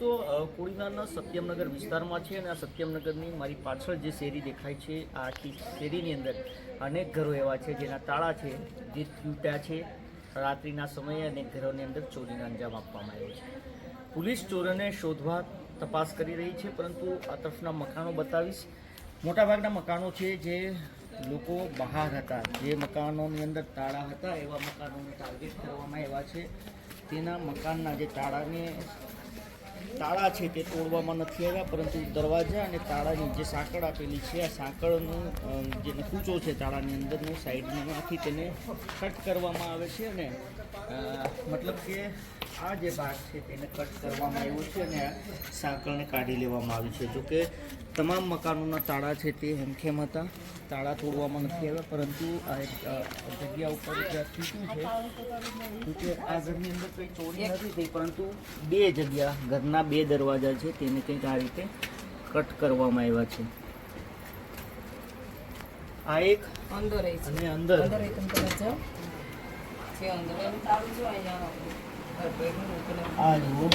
દોસ્તો કોડીનારના સત્યમનગર વિસ્તારમાં છે અને આ સત્યમનગરની મારી પાછળ જે શેરી દેખાય છે આ આખી શેરીની અંદર અનેક ઘરો એવા છે જેના તાળા છે જે તૂટ્યા છે રાત્રિના સમયે અનેક ઘરોની અંદર ચોરીને અંજામ આપવામાં આવ્યો છે. પોલીસ ચોરોને શોધવા તપાસ કરી રહી છે, પરંતુ આ તરફના મકાનો બતાવીશ. મોટાભાગના મકાનો છે જે લોકો બહાર હતા, જે મકાનોની અંદર તાળા હતા એવા મકાનોને ટાર્ગેટ કરવામાં આવ્યા છે. તેના મકાનના જે તાળા છે તે તોડવામાં નથી આવ્યા, પરંતુ દરવાજા અને તાળાની જે સાંકળ આપેલી છે આ સાંકળનું જે નકુચો છે તાળાની અંદરનું સાઈડમાંથી તેને કટ કરવામાં આવે છે અને મતલબ કે આ જે ભાગ છે તેને કટ કરવામાં આવ્યો છે અને આ સાંકળને કાઢી લેવામાં આવી છે. જોકે તમામ મકાનોના તાળા છે તે હેમખેમ હતા, તાળા તોડવામાં નથી આવ્યા, પરંતુ આ એક જગ્યા ઉપર જ્યાં તૂટ્યું છે કે આ ઘરની અંદર કંઈ ચોરી નથી થઈ, પરંતુ બે જગ્યા ઘરના બે દરવાજા છે તેને કંઈક આ રીતે કટ કરવામાં આવ્યા છે. આ એક અંદર અને અંદર આ જુઓ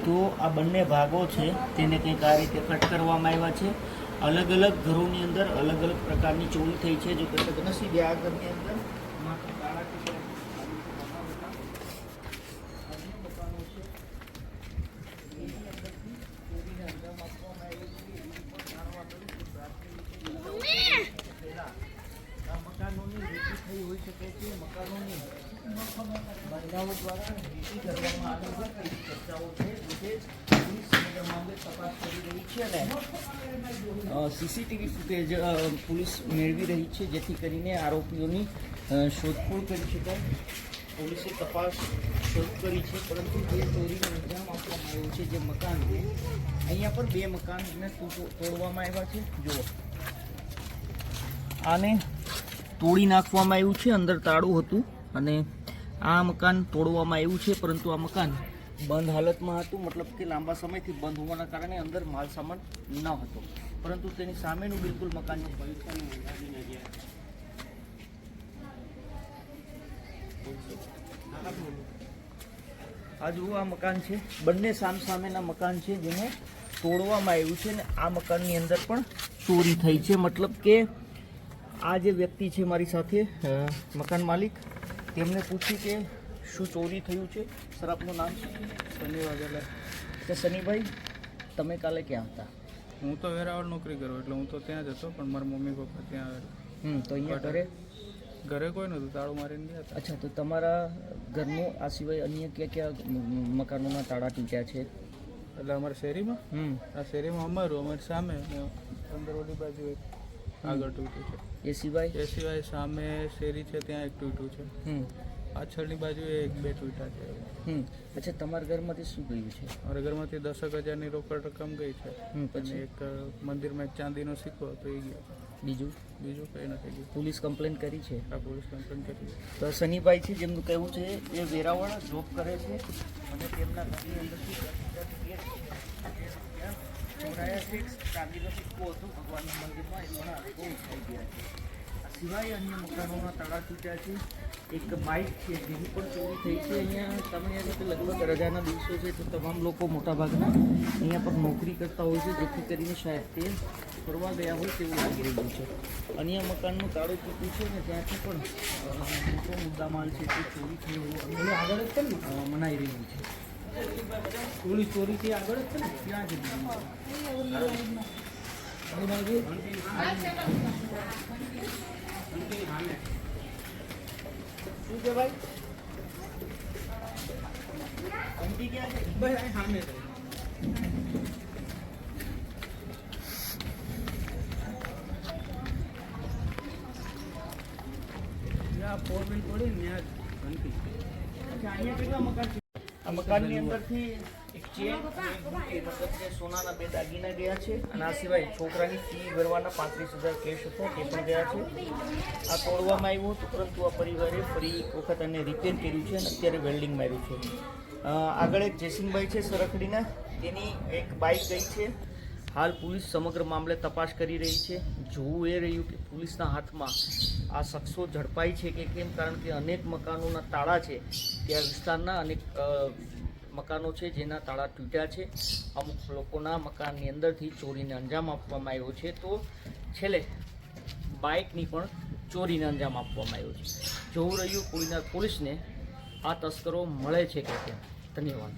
તો આ બંને ભાગો છે તેને કંઈક આ રીતે કટ કરવામાં આવ્યા છે. અલગ અલગ ઘરોની અંદર અલગ અલગ પ્રકારની ચોરી થઈ છે. જો કે સદનસીબે આ ઘરની અંદર માત્ર તાળા કે મકાનોની રેતી થઈ હોઈ શકે છે. મકાનોની બાંધાઓ દ્વારા રેતી કરવામાં આવેલી ચર્ચાઓ છે, જે પોલીસ સમગ્ર મામલે તપાસ કરી રહી છે અને સીસીટીવી ફૂટેજ પોલીસ મેળવી રહી છે, જેથી કરીને આરોપીઓની શોધખોળ કરી શકાય. પોલીસે તપાસ શરૂ કરી છે, પરંતુ જે ચોરીનો અંજામ આપવામાં આવ્યો છે, જે મકાન છે અહીંયા પર બે મકાનને તોડવામાં આવ્યા છે. જુઓ આને તોડી નાખવામાં આવ્યું છે, અંદર તાળું હતું અને આ મકાન તોડવામાં આવ્યું છે, પરંતુ આ મકાન બંધ હાલતમાં હતું, મતલબ કે લાંબા સમયથી બંધ હોવાના કારણે અંદર માલ સામાન ન હતો, પરંતુ તેની સામેનું બિલકુલ મકાન આ જુઓ આ મકાન છે, બંને સામસામેના મકાન છે જેને તોડવામાં આવ્યું છે અને આ મકાનની અંદર પણ ચોરી થઈ છે. મતલબ કે આ જે વ્યક્તિ છે મારી સાથે મકાન માલિક, તેમને પૂછ્યું કે શું ચોરી થયું છે. સર આપનું નામ શું છે? શનિવારે કે શનિભાઈ તમે કાલે ક્યાં હતા? હું તો વેરાવળ નોકરી કરું એટલે હું તો ત્યાં જ હતો, પણ મારા મમ્મી પપ્પા ત્યાં આવેલા. તો અહીંયા ઘરે કોઈ નહોતું, તાળું મારીને ગયા હતા. અચ્છા, તો તમારા ઘરનું આ સિવાય અન્ય ક્યાં ક્યાં મકાનોના તાળા તૂટ્યા છે? એટલે અમારી શેરીમાં આ શેરીમાં અમારી સામે અંદર ઓલી બાજુ એક આગળ તૂટ્યું છે. એ સિવાય સામે શેરી છે ત્યાં એક તૂટ્યું છે, પાછળની બાજુ એક બે તૂટ્યા છે. અચ્છા, તમારા ઘરમાંથી શું ગયું છે? અમારા ઘરમાંથી 10,000ની રોકડ રકમ ગઈ છે, પછી એક મંદિરમાં એક ચાંદીનો સિક્કો હતો એ ગયો. બીજું કંઈ નથી ગયું. પોલીસ કમ્પ્લેન કરી છે? આ પોલીસ કમ્પ્લેન કરી. તો શનિભાઈ છે જેમનું કહેવું છે એ વેરાવળ જોબ કરે છે અને તેમના ઘરની અંદરથી ચોરાયા છે. ચાંદીનો સિક્કો હતો ભગવાનના મંદિરમાં, એ પણ આ લોકો ઉઠાઈ ગયા છે. આ સિવાય અન્ય મકાનોના તાળા તૂટ્યા છે. એક બાઇક છે જેની પણ ચોરી થઈ છે. અહીંયા તમે લગભગ રજાના દિવસો છે તો તમામ લોકો મોટાભાગના અહીંયા પર નોકરી કરતા હોય છે, જેથી કરીને શાયદ તે ફરવા ગયા હોય તેવું લાગી રહ્યું છે. અન્ય મકાનનું તાળું તૂટ્યું છે અને ત્યાંથી પણ મોટો મુદ્દામાલ છે તે ચોરી થઈ હોવાનું આગળ જ છે ને મનાઈ રહ્યું છે. પોલીસ ચોરીથી આગળ જ છે ને ત્યાં જ શું છે ભાઈ? ઘંટી ક્યાં છે? બસ સામે ફોર વ્હીલ પડી ને ઘંટી. અચ્છા, અહીંયા કેટલા મકાન છે? આ મકાનની અંદરથી એક ચેન મતલબ કે સોનાના બે દાગીના ગયા છે અને આ સિવાય છોકરાની ફી ભરવાના 35,000 કેશ હતો તે પણ ગયા છે. આ તોડવામાં આવ્યું હતું, પરંતુ આ પરિવારે ફરી એક વખત એને રિપેર કર્યું છે અને અત્યારે વેલ્ડિંગ માર્યું છે. આગળ એક જયસિંહભાઈ છે સરખડીના, તેની એક બાઇક ગઈ છે. હાલ પોલીસ સમગ્ર મામલે તપાસ કરી રહી છે. જોવું એ રહ્યું કે પોલીસના હાથમાં આ શખ્સો ઝડપાય છે કે કેમ, કારણ કે અનેક મકાનોના તાળા છે ત્યાં વિસ્તારના અનેક મકાનો છે જેના તાળા તૂટ્યા છે. અમુક લોકોના મકાનની અંદરથી ચોરીને અંજામ આપવામાં આવ્યો છે. તો છેલ્લે બાઇકની પણ ચોરીને અંજામ આપવામાં આવ્યો છે. જોવું રહ્યું કોઈના પોલીસને આ તસ્કરો મળે છે કે કેમ. ધન્યવાદ.